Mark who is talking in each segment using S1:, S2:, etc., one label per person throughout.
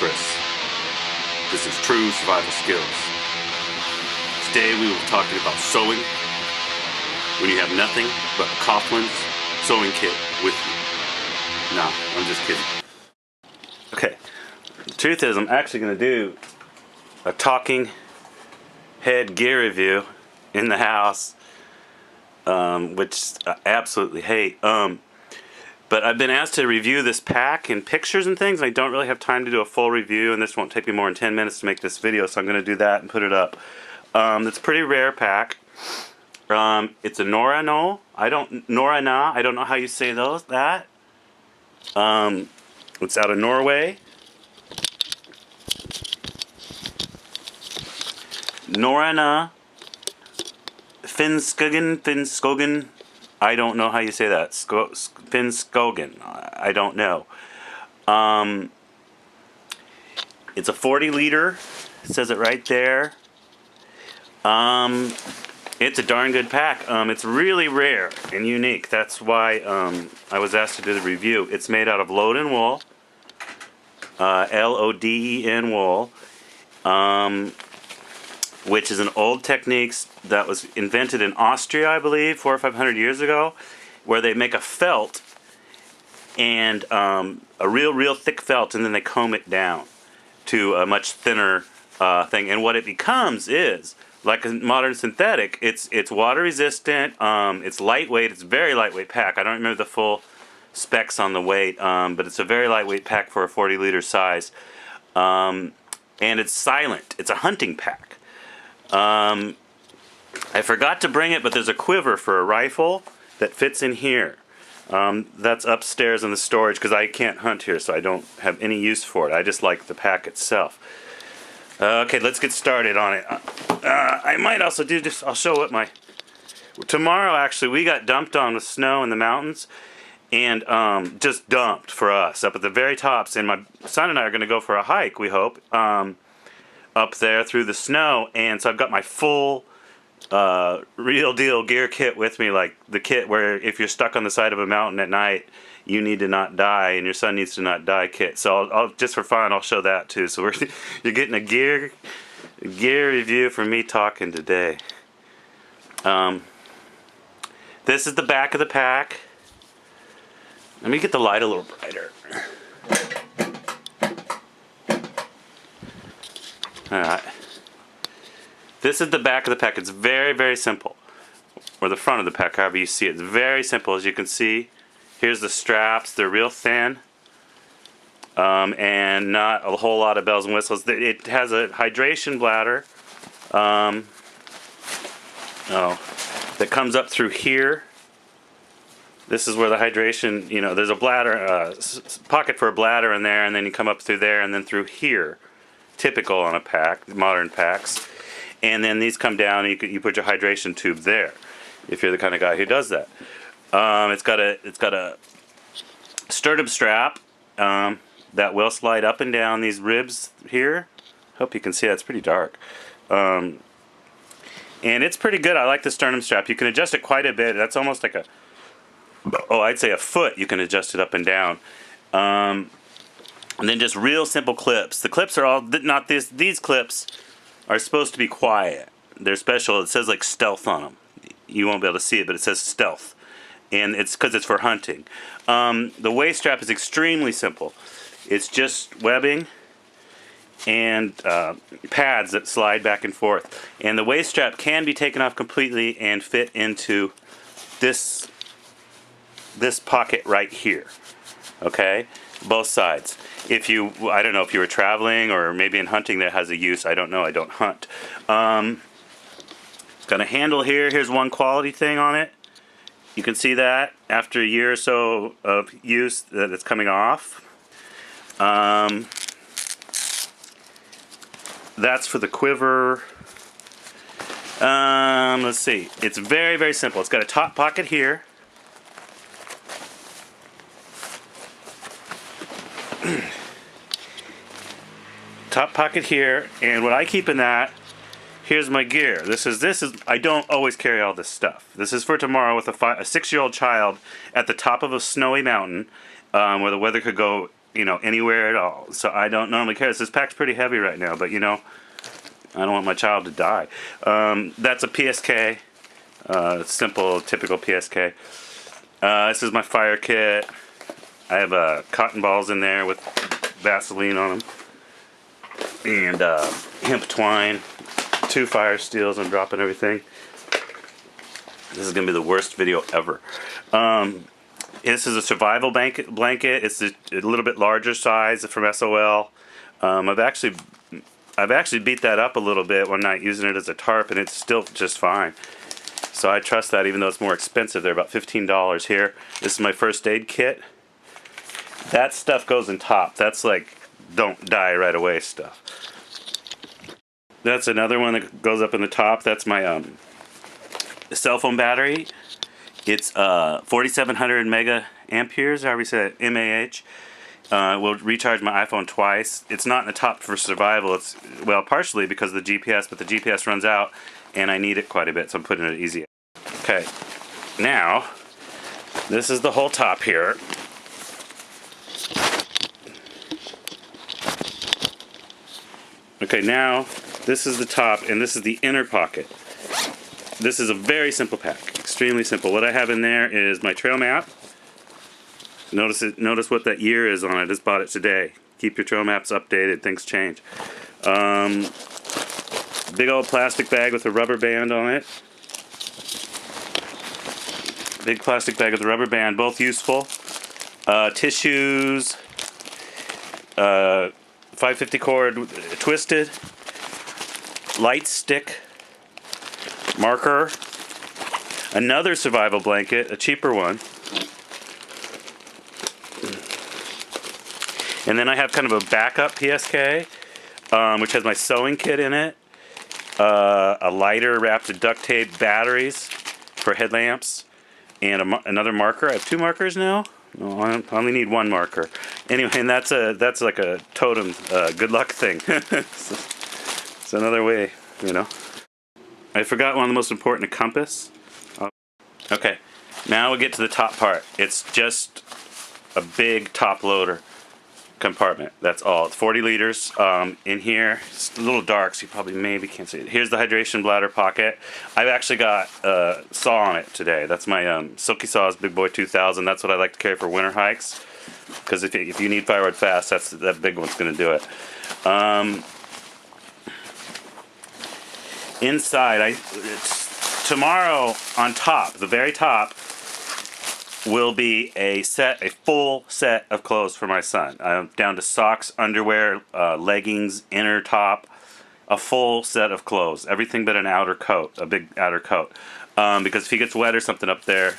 S1: Chris. This is True Survival Skills. Today we will be talking about sewing when you have nothing but a Coughlin's sewing kit with you. Nah, I'm just kidding. Okay, the truth is I'm actually going to do a talking head gear review in the house, which I absolutely hate. But I've been asked to review this pack in pictures and things, and I don't really have time to do a full review, and this won't take me more than 10 minutes to make this video, so I'm going to do that and put it up. It's a pretty rare pack. It's a Norrona. I don't know how you say that. It's out of Norway. Norrona Finnskogen. I don't know how you say that. Finnskogen. I don't know. It's a 40 liter. It says it right there. It's a darn good pack. It's really rare and unique. That's why I was asked to do the review. It's made out of Loden wool. L-O-D-E-N wool. Which is an old technique that was invented in Austria, I believe, 400 or 500 years ago, where they make a felt and a real thick felt, and then they comb it down to a much thinner thing. And what it becomes is like a modern synthetic. It's water resistant. It's lightweight. It's a very lightweight pack. I don't remember the full specs on the weight, but it's a very lightweight pack for a 40 liter size. And it's silent. It's a hunting pack. I forgot to bring it, but there's a quiver for a rifle that fits in here. That's upstairs in the storage because I can't hunt here, so I don't have any use for it. I just like the pack itself. Okay, let's get started on it. I might also do this. I'll show what my... Tomorrow, actually, we got dumped on with snow in the mountains, and just dumped for us up at the very tops. And my son and I are going to go for a hike, we hope, up there through the snow. And so I've got my full real deal gear kit with me, like the kit where if you're stuck on the side of a mountain at night, you need to not die, and your son needs to not die kit. So I'll just for fun, I'll show that too. So you're getting a gear review from me talking today. This is the back of the pack. Let me get the light a little brighter. Alright. This is the back of the pack. It's very, very simple. Or the front of the pack, however you see it. It's very simple, as you can see. Here's the straps. They're real thin. And not a whole lot of bells and whistles. It has a hydration bladder. That comes up through here. This is where the hydration, there's a bladder, pocket for a bladder in there, and then you come up through there and then through here. Typical on a pack, modern packs. And then these come down and you put your hydration tube there, if you're the kind of guy who does that. It's got a sternum strap that will slide up and down these ribs here. Hope you can see that. It's pretty dark. And it's pretty good. I like the sternum strap. You can adjust it quite a bit. That's almost like I'd say a foot. You can adjust it up and down. And then just real simple clips. The clips are all not this. These clips are supposed to be quiet. They're special. It says like stealth on them. You won't be able to see it, but it says stealth, and it's because it's for hunting. The waist strap is extremely simple. It's just webbing and pads that slide back and forth. And the waist strap can be taken off completely and fit into this pocket right here. Okay, both sides. I don't know if you were traveling or maybe in hunting that has a use. I don't know. I don't hunt. It's got a handle here. Here's one quality thing on it. You can see that after a year or so of use that it's coming off. That's for the quiver. Let's see. It's very, very simple. It's got a top pocket here. Top pocket here, and what I keep in that, here's my gear. This is. I don't always carry all this stuff. This is for tomorrow with a 6-year-old child at the top of a snowy mountain, where the weather could go anywhere at all. So I don't normally carry this. This pack's pretty heavy right now, but I don't want my child to die. That's a PSK, simple, typical PSK. This is my fire kit. I have cotton balls in there with Vaseline on them, and hemp twine, 2 fire steels. I'm dropping everything. This is gonna be the worst video ever. This is a survival blanket. It's a little bit larger size from SOL. I've actually beat that up a little bit one night using it as a tarp, and it's still just fine. So I trust that, even though it's more expensive. They're about $15 here. This is my first aid kit. That stuff goes in top. That's like don't die right away stuff. That's another one that goes up in the top. That's my cell phone battery. It's 4,700 mega amperes, however you say it, mAh. Will recharge my iPhone twice. It's not in the top for survival. It's, well, partially because of the GPS, but the GPS runs out and I need it quite a bit, so I'm putting it easy. Okay, now this is the whole top here. Okay, now this is the top and this is the inner pocket. This is a very simple pack, extremely simple. What I have in there is my trail map. Notice what that year is on it. I just bought it today. Keep your trail maps updated, things change. Big old plastic bag with a rubber band on it. Big plastic bag with a rubber band, both useful. Tissues, 550 cord twisted, light stick, marker, another survival blanket, a cheaper one. And then I have kind of a backup PSK, which has my sewing kit in it, a lighter wrapped in duct tape, batteries for headlamps, and another marker. I have 2 markers now. No, I only need 1 marker. Anyway, and that's like a totem, good luck thing. It's another way, I forgot one of the most important, a compass. Okay, now we get to the top part. It's just a big top loader compartment. That's all. It's 40 liters. In here, it's a little dark, so you maybe can't see it. Here's the hydration bladder pocket. I've actually got a saw on it today. That's my Silky Saws Big Boy 2000. That's what I like to carry for winter hikes, because if you need firewood fast, that big one's going to do it. Inside, tomorrow on top, the very top, will be a full set of clothes for my son. Down to socks, underwear, leggings, inner top, a full set of clothes. Everything but an outer coat, a big outer coat. Because if he gets wet or something up there,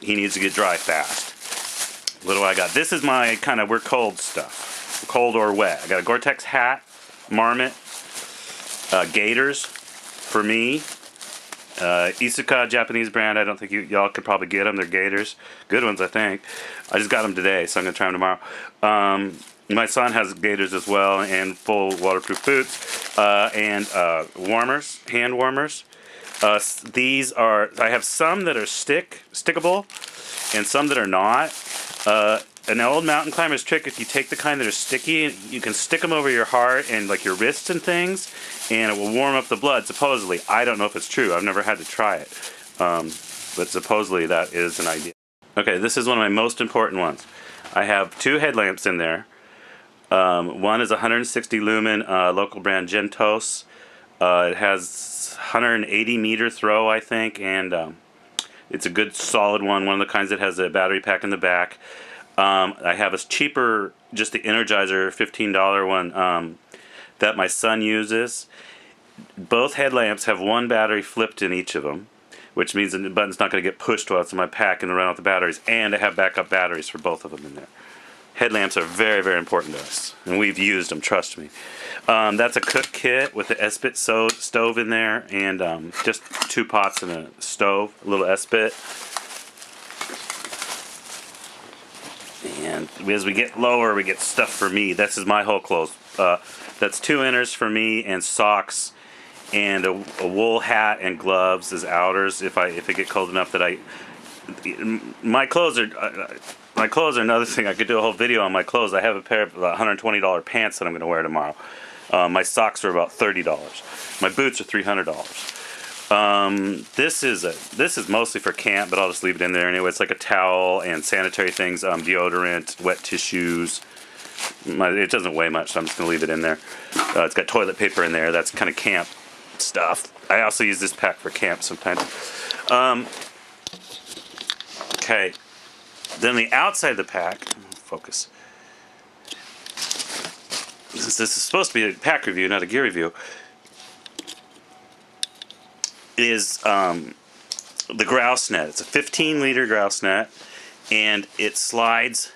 S1: he needs to get dry fast. What do I got? This is my we're cold stuff. Cold or wet. I got a Gore-Tex hat, Marmot, gaiters for me. Isuka, Japanese brand. I don't think y'all could probably get them. They're gaiters. Good ones, I think. I just got them today, so I'm going to try them tomorrow. My son has gaiters as well, and full waterproof boots, and warmers, hand warmers. These are, I have some that are stickable, and some that are not. An old mountain climber's trick, if you take the kind that are sticky, you can stick them over your heart and like your wrists and things, and it will warm up the blood, supposedly. I don't know if it's true. I've never had to try it. But supposedly that is an idea. Okay, this is one of my most important ones. I have 2 headlamps in there. One is 160 lumen, local brand Gentos. It has 180 meter throw, I think, and it's a good solid one of the kinds that has a battery pack in the back. I have a cheaper, just the Energizer $15 one that my son uses. Both headlamps have 1 battery flipped in each of them, which means the button's not going to get pushed while it's in my pack and run out the batteries. And I have backup batteries for both of them in there. Headlamps are very, very important to us, and we've used them, trust me. That's a cook kit with the Espit stove in there, and just 2 pots and a stove, a little Espit. And as we get lower, we get stuff for me. This is my whole clothes. That's 2 inners for me, and socks, and a wool hat and gloves as outers if it get cold enough that my clothes are my clothes are another thing. I could do a whole video on my clothes. I have a pair of $120 pants that I'm going to wear tomorrow. My socks are about $30. My boots are $300. This is mostly for camp, but I'll just leave it in there anyway. It's like a towel and sanitary things, deodorant, wet tissues. It doesn't weigh much, so I'm just going to leave it in there. It's got toilet paper in there. That's kind of camp stuff. I also use this pack for camp sometimes. Okay. Then the outside of the pack, focus. This is supposed to be a pack review, not a gear review. Is the grouse net. It's a 15-liter grouse net, and it slides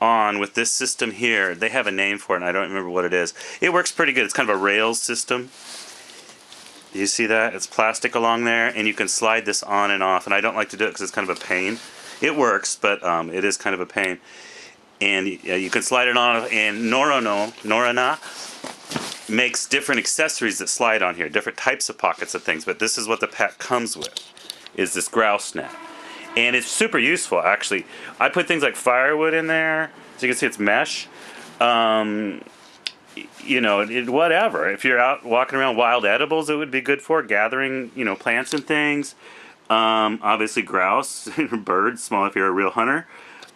S1: on with this system here. They have a name for it, and I don't remember what it is. It works pretty good. It's kind of a rails system. You see that? It's plastic along there, and you can slide this on and off, and I don't like to do it because it's kind of a pain. It works, but it is kind of a pain. And you can slide it on, and Norrona makes different accessories that slide on here, different types of pockets of things, but this is what the pack comes with, is this grouse net. And it's super useful, actually. I put things like firewood in there, so you can see it's mesh. Whatever. If you're out walking around, wild edibles, it would be good for gathering, plants and things. Obviously grouse, birds, small if you're a real hunter.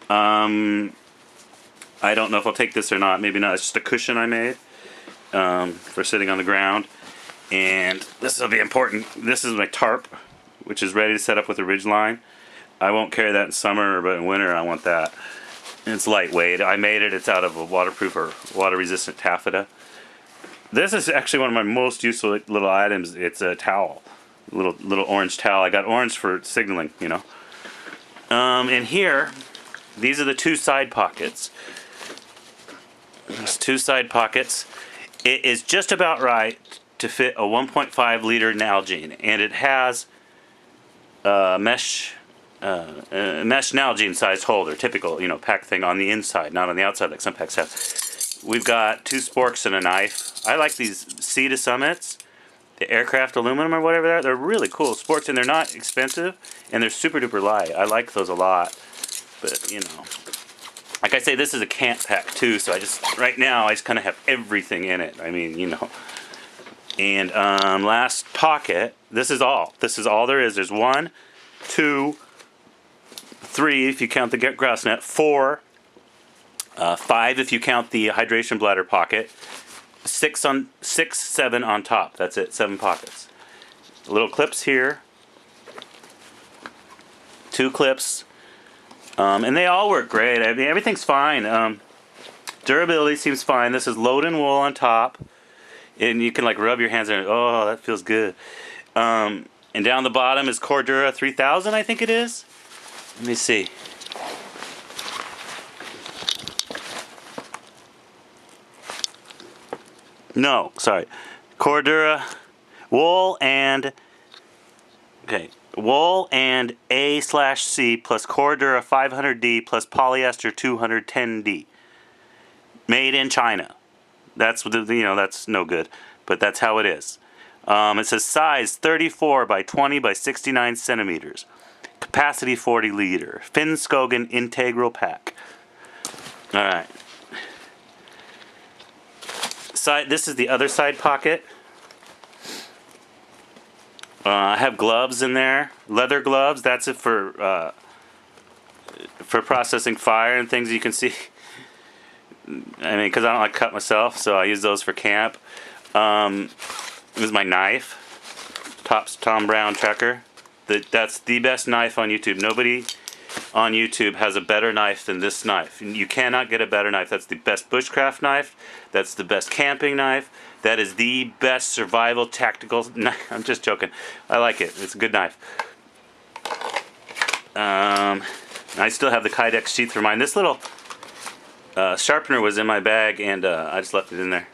S1: I don't know if I'll take this or not. Maybe not. It's just a cushion I made for sitting on the ground. And this will be important. This is my tarp, which is ready to set up with a ridge line. I won't carry that in summer, but in winter I want that. And it's lightweight. I made it. It's out of a waterproof or water-resistant taffeta. This is actually one of my most useful little items. It's a towel, little orange towel. I got orange for signaling, And here, these are the two side pockets. There's two side pockets. It is just about right to fit a 1.5 liter Nalgene, and it has a mesh Nalgene sized holder, typical pack thing on the inside, not on the outside like some packs have. We've got two sporks and a knife. I like these Sea to Summits, the aircraft aluminum or whatever they're. They're really cool sporks, and they're not expensive, and they're super duper light. I like those a lot, but like I say, this is a camp pack too, so right now I just kind of have everything in it. I mean, And last pocket, this is all there is. There's 1, 2, 3 if you count the grouse net, 4, 5 if you count the hydration bladder pocket, 6, 7 on top. That's it, 7 pockets. Little clips here, 2 clips. And they all work great. I mean, everything's fine. Durability seems fine. This is Loden wool on top, and you can rub your hands on it. Oh, that feels good. And down the bottom is Cordura 3000, I think it is. Let me see. No, sorry. Cordura wool and wool and A/C plus Cordura 500D plus polyester 210D. Made in China. That's that's no good, but that's how it is. It says size 34 by 20 by 69 centimeters. Capacity 40 liter. Finnskogen integral pack. All right. This is the other side pocket. I have gloves in there, leather gloves. That's it for processing fire and things. You can see. I mean, because I don't like to cut myself, so I use those for camp. This is my knife, Tom Brown Tracker. That's the best knife on YouTube. Nobody on YouTube has a better knife than this knife. You cannot get a better knife. That's the best bushcraft knife. That's the best camping knife. That is the best survival tactical knife. I'm just joking. I like it. It's a good knife. I still have the Kydex sheath for mine. This little sharpener was in my bag, and I just left it in there.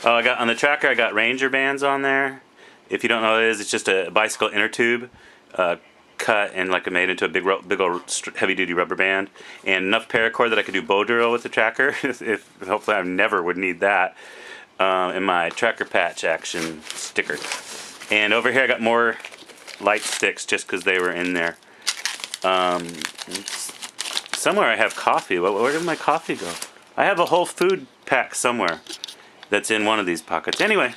S1: Oh, I got on the tracker. I got Ranger bands on there. If you don't know what it is, it's just a bicycle inner tube cut and made into a big old heavy duty rubber band, and enough paracord that I could do bow drill with the tracker. If hopefully I never would need that. And my tracker patch action sticker. And over here I got more light sticks just because they were in there. Somewhere I have coffee. Where did my coffee go? I have a whole food pack somewhere that's in one of these pockets. Anyway,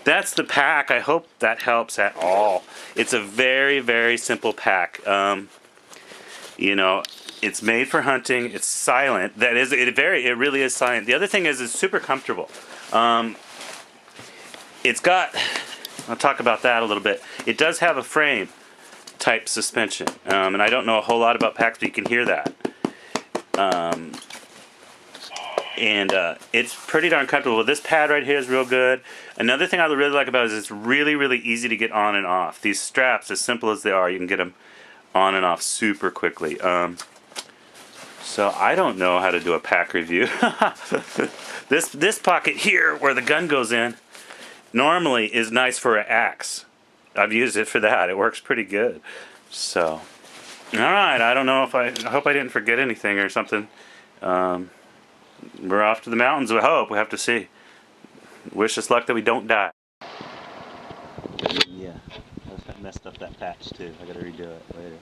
S1: that's the pack. I hope that helps at all. It's a very, very simple pack. You know, it's made for hunting. It's silent. That is, it really is silent. The other thing is, it's super comfortable. It's got, I'll talk about that a little bit. It does have a frame type suspension, and I don't know a whole lot about packs, but you can hear that. It's pretty darn comfortable. This pad right here is real good. Another thing I really like about it is it's really, really easy to get on and off. These straps, as simple as they are, you can get them on and off super quickly. So I don't know how to do a pack review. This pocket here, where the gun goes in, normally is nice for an axe. I've used it for that. It works pretty good. So, all right. I don't know if I hope I didn't forget anything or something. We're off to the mountains, we hope. We have to see. Wish us luck that we don't die. Yeah, I messed up that patch too. I gotta redo it later.